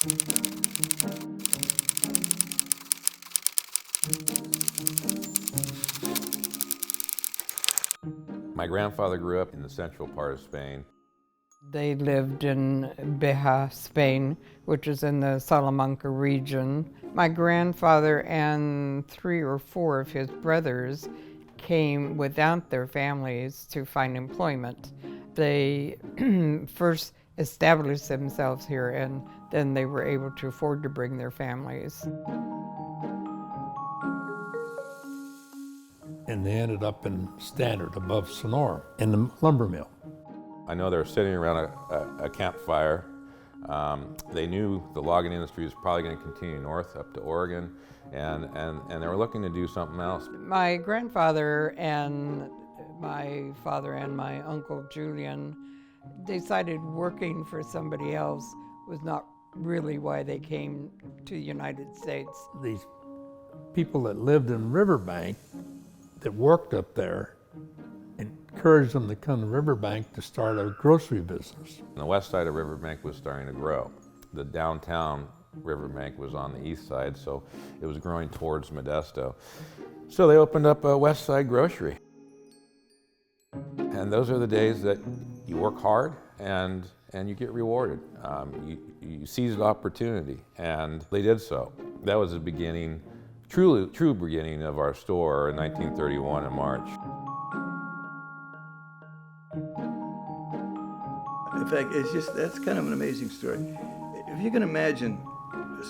My grandfather grew up in the central part of Spain. They lived in Beja, Spain, which is in the Salamanca region. My grandfather and 3 or 4 of his brothers came without their families to find employment. They first established themselves here, and then they were able to afford to bring their families. And they ended up in Standard above Sonora in the lumber mill. I know they were sitting around a campfire. They knew the logging industry was probably going to continue north up to Oregon, and they were looking to do something else. My grandfather and my father and my uncle Julian decided working for somebody else was not really why they came to the United States. These people that lived in Riverbank that worked up there encouraged them to come to Riverbank to start a grocery business. The west side of Riverbank was starting to grow. The downtown Riverbank was on the east side, so it was growing towards Modesto. So they opened up a west side grocery. And those are the days that you work hard and you get rewarded. You seize the opportunity, and they did so. That was the beginning, true beginning of our store in 1931 in March. In fact, that's kind of an amazing story. If you can imagine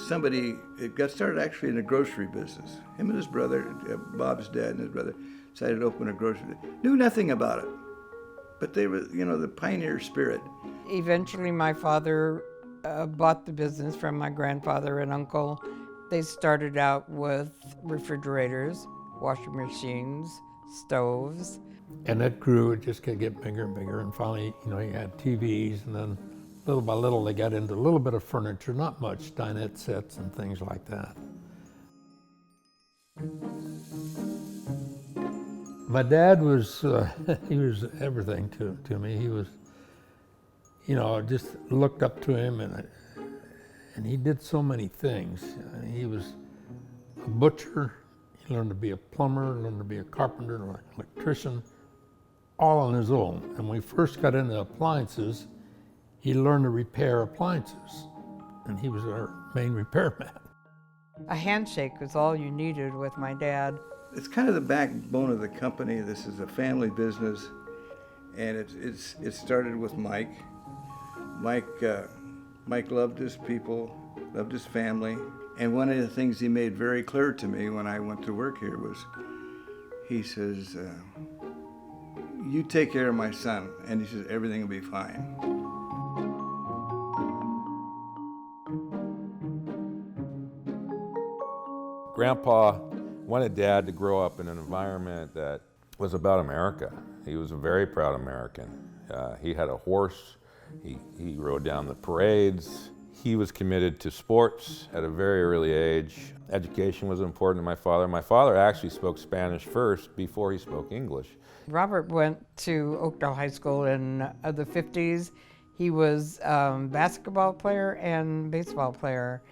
somebody, it got started actually in the grocery business. Him and his brother, Bob's dad and his brother, decided to open a grocery business. Knew nothing about it, but they were, the pioneer spirit. Eventually, my father bought the business from my grandfather and uncle. They started out with refrigerators, washing machines, stoves. And that grew, it just kept getting bigger and bigger, and finally, you had TVs, and then little by little they got into a little bit of furniture, not much, dinette sets and things like that. My dad was, he was everything to me. He was, just looked up to him, and he did so many things. He was a butcher, he learned to be a plumber, learned to be a carpenter, an electrician, all on his own. And when we first got into appliances, he learned to repair appliances, and he was our main repairman. A handshake was all you needed with my dad. It's kind of the backbone of the company. This is a family business, and it started with Mike. Mike loved his people, loved his family, and one of the things he made very clear to me when I went to work here was, he says, you take care of my son, and he says, everything will be fine. Grandpa wanted Dad to grow up in an environment that was about America. He was a very proud American. He had a horse. He rode down the parades. He was committed to sports at a very early age. Education was important to my father. My father actually spoke Spanish first before he spoke English. Robert went to Oakdale High School in the 50s. He was a basketball player and baseball player.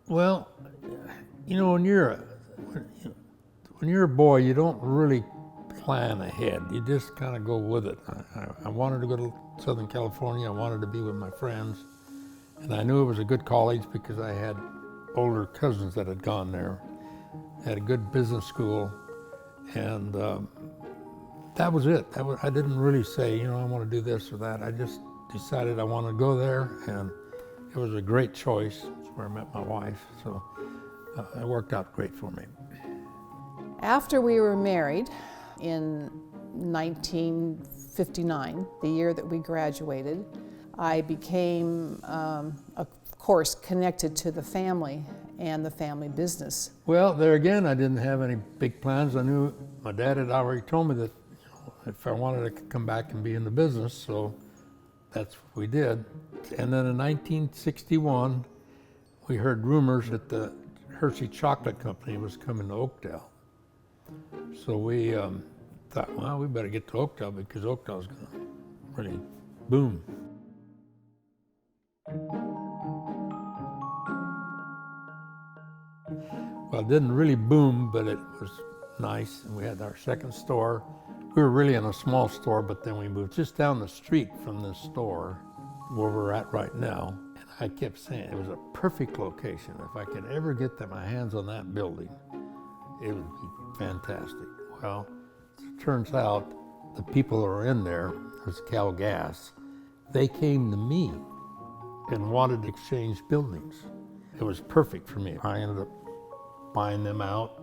Well, when you're a boy, you don't really plan ahead. You just kind of go with it. I wanted to go to Southern California. I wanted to be with my friends. And I knew it was a good college because I had older cousins that had gone there. I had a good business school. And that was it. I didn't really say, I want to do this or that. I just decided I wanted to go there. And it was a great choice. It's where I met my wife. So it worked out great for me. After we were married in 1959, the year that we graduated, I became, of course, connected to the family and the family business. Well, there again, I didn't have any big plans. I knew my dad had already told me that if I wanted, I could come back and be in the business, so that's what we did. And then in 1961, we heard rumors that the Hershey Chocolate Company was coming to Oakdale. So we thought, well, we better get to Oakdale because Oakdale's going to really boom. Well, it didn't really boom, but it was nice. And we had our second store. We were really in a small store, but then we moved just down the street from this store where we're at right now. And I kept saying it was a perfect location. If I could ever get my hands on that building, it would be fantastic. Well, it turns out the people that were in there, it was Cal Gas, they came to me and wanted to exchange buildings. It was perfect for me. I ended up buying them out,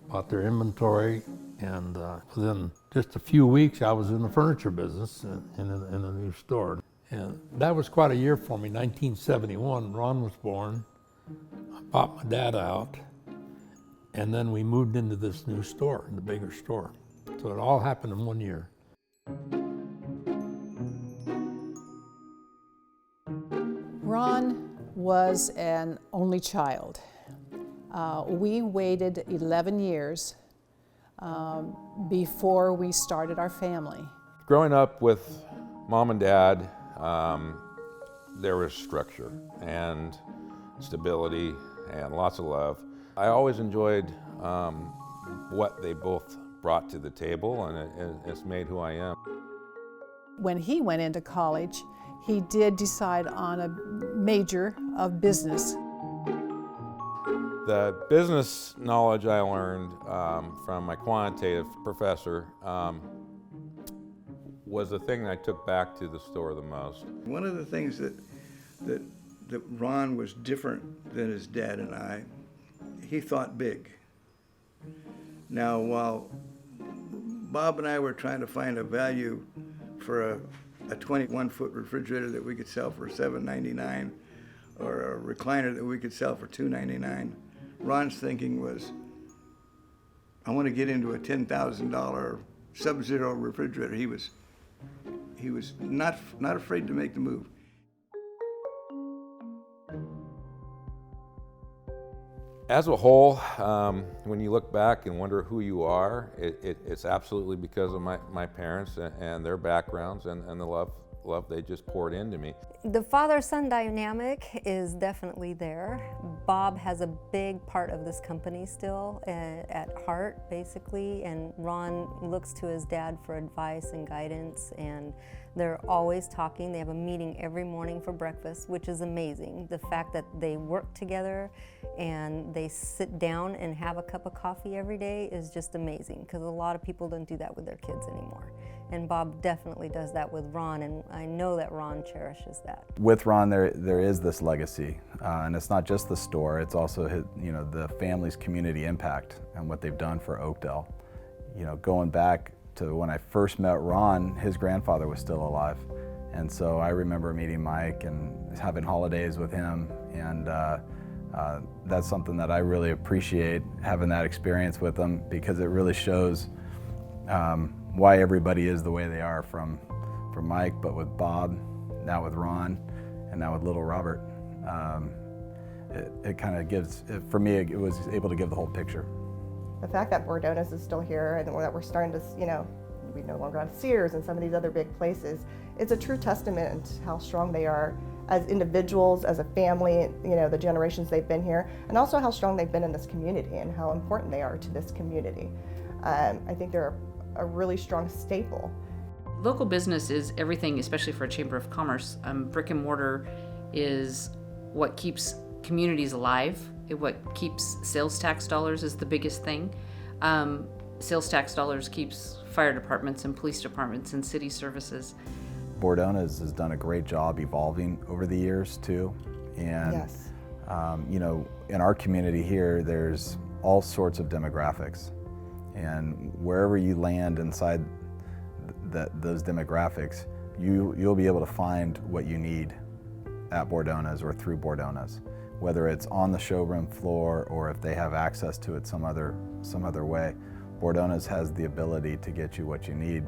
bought their inventory, and within just a few weeks I was in the furniture business in a new store. And that was quite a year for me. 1971, Ron was born. I bought my dad out, and then we moved into this new store, the bigger store. So it all happened in 1 year. Ron was an only child. We waited 11 years before we started our family. Growing up with mom and dad, there was structure and stability and lots of love. I always enjoyed what they both brought to the table, and it's made who I am. When he went into college, he did decide on a major of business. The business knowledge I learned from my quantitative professor was the thing that I took back to the store the most. One of the things that Ron was different than his dad and I, he thought big. Now, while Bob and I were trying to find a value for a 21-foot refrigerator that we could sell for $7.99, or a recliner that we could sell for $2.99, Ron's thinking was, I want to get into a $10,000 Sub-Zero refrigerator. He was not afraid to make the move. As a whole, when you look back and wonder who you are, it's absolutely because of my parents and their backgrounds and the love they just poured into me. The father-son dynamic is definitely there. Bob has a big part of this company still at heart, basically, and Ron looks to his dad for advice and guidance, and they're always talking. They have a meeting every morning for breakfast, which is amazing. The fact that they work together and they sit down and have a cup of coffee every day is just amazing, because a lot of people don't do that with their kids anymore. And Bob definitely does that with Ron, and I know that Ron cherishes that. With Ron, there is this legacy, and it's not just the store, it's also his, the family's community impact and what they've done for Oakdale. Going back to when I first met Ron, his grandfather was still alive. And so I remember meeting Mike and having holidays with him, and that's something that I really appreciate, having that experience with him, because it really shows why everybody is the way they are, from Mike, but with Bob, now with Ron, and now with little Robert. It kind of gives, for me, it was able to give the whole picture. The fact that Bordona's is still here and that we're starting to, we no longer have Sears and some of these other big places, it's a true testament to how strong they are as individuals, as a family, the generations they've been here, and also how strong they've been in this community and how important they are to this community. I think they're a really strong staple. Local business is everything, especially for a Chamber of Commerce. Brick and mortar is what keeps communities alive. What keeps sales tax dollars is the biggest thing. Sales tax dollars keeps fire departments and police departments and city services. Bordona has done a great job evolving over the years too. And yes. In our community here, there's all sorts of demographics. And wherever you land inside those demographics, you'll be able to find what you need at Bordona's or through Bordona's, whether it's on the showroom floor or if they have access to it some other way. Bordona's has the ability to get you what you need,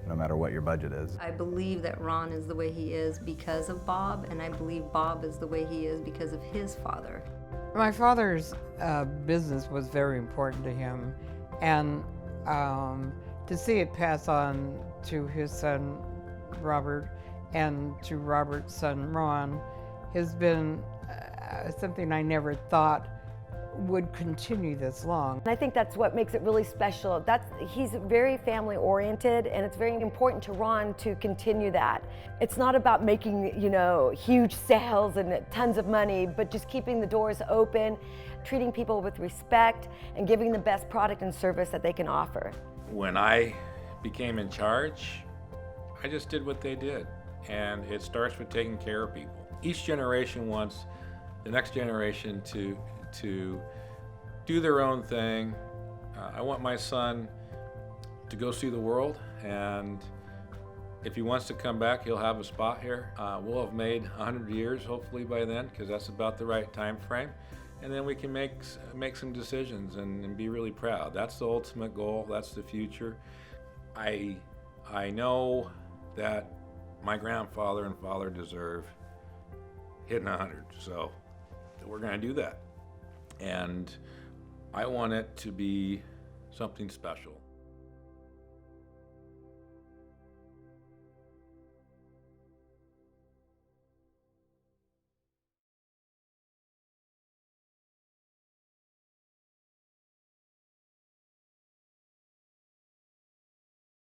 no matter what your budget is. I believe that Ron is the way he is because of Bob, and I believe Bob is the way he is because of his father. My father's business was very important to him, and to see it pass on to his son Robert and to Robert's son Ron has been something I never thought would continue this long. And I think that's what makes it really special. He's very family oriented, and it's very important to Ron to continue that. It's not about making, huge sales and tons of money, but just keeping the doors open, treating people with respect, and giving the best product and service that they can offer. When I became in charge, I just did what they did. And it starts with taking care of people. Each generation wants the next generation to do their own thing. I want my son to go see the world, and if he wants to come back, he'll have a spot here. We'll have made 100 years hopefully by then, because that's about the right time frame. And then we can make some decisions and be really proud. That's the ultimate goal. That's the future. I know that my grandfather and father deserve hitting 100, so we're going to do that. And I want it to be something special.